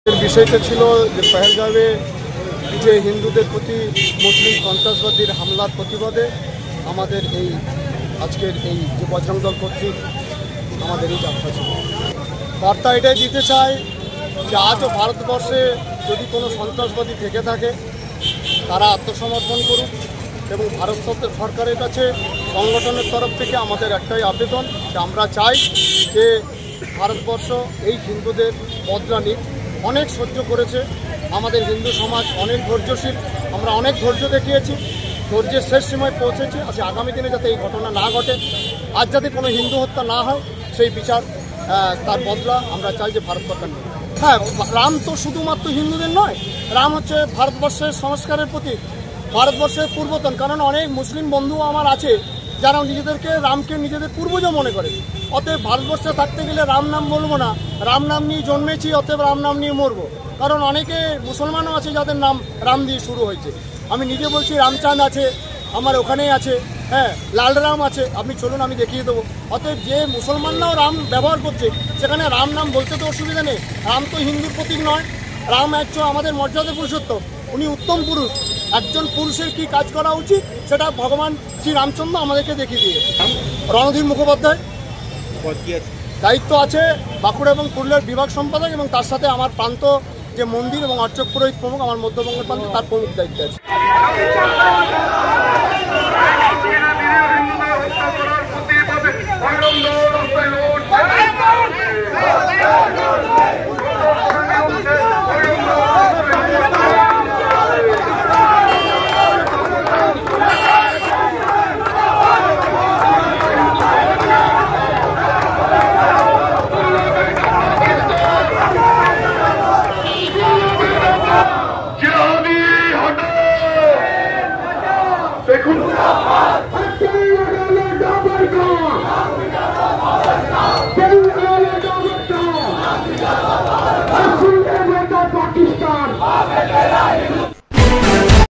বিষয়টা ছিল যে পহেলগাঁওয়ে যে হিন্দুদের প্রতি মুসলিম সন্ত্রাসবাদীর হামলার প্রতিবাদে আমাদের এই আজকের এই যে বজরং দল কর্তৃক আমাদের এই যাত্রা ছিল। বার্তা এটাই দিতে চাই যে আজও ভারতবর্ষে যদি কোনো সন্ত্রাসবাদী থেকে থাকে তারা আত্মসমর্পণ করুক এবং ভারত সরকারের কাছে সংগঠনের তরফ থেকে আমাদের একটাই আবেদন যে আমরা চাই যে ভারতবর্ষ এই হিন্দুদের বদলা নিক। অনেক সহ্য করেছে আমাদের হিন্দু সমাজ, অনেক ধৈর্যশীল, আমরা অনেক ধৈর্য দেখিয়েছি, ধৈর্যের শেষ সীমায় পৌঁছেছি। আজকে আগামী দিনে যাতে এই ঘটনা না ঘটে, আজ যাতে কোনো হিন্দু হত্যা না হয়, সেই বিচার তার বদলা আমরা চাই যে ভারত সরকার নেই। হ্যাঁ, রাম তো শুধুমাত্র হিন্দুদের নয়, রাম হচ্ছে ভারতবর্ষের সংস্কারের প্রতীক, ভারতবর্ষের পূর্বতন। কারণ অনেক মুসলিম বন্ধু আমার আছে যারা নিজেদেরকে রামকে নিজেদের পূর্বজ মনে করে। অতএব ভারতবর্ষে থাকতে গেলে রাম নাম বলবো না, রাম নাম নিয়ে জন্মেছি, অতএব রাম নাম নিয়ে মরবো। কারণ অনেকে মুসলমানও আছে যাদের নাম রাম দিয়ে শুরু হয়েছে। আমি নিজে বলছি রামচাঁদ আছে, আমার ওখানেই আছে, হ্যাঁ, লাল রাম আছে, আপনি চলুন আমি দেখিয়ে দেবো। অতএব যে মুসলমানরাও রাম ব্যবহার করছে সেখানে রাম নাম বলতে তো অসুবিধা নেই। রাম তো হিন্দুর প্রতীক নয়, রাম একজন আমাদের মর্যাদা পুরুষোত্তম, উনি উত্তম পুরুষ। একজন পুরুষের কি কাজ করা উচিত সেটা ভগবান শ্রী রামচন্দ্র আমাদেরকে দেখিয়ে দিয়েছে। রণধীর মুখোপাধ্যায় দায়িত্ব আছে বাঁকুড়া এবং পুরুলিয়ার বিভাগ সম্পাদক, এবং তার সাথে আমার প্রান্ত যে মন্দির এবং অর্চক পুরোহিত প্রমুখ, আমার মধ্যবঙ্গের প্রান্ত তার প্রমুখ দায়িত্ব আছে। দেখুন পাকিস্তান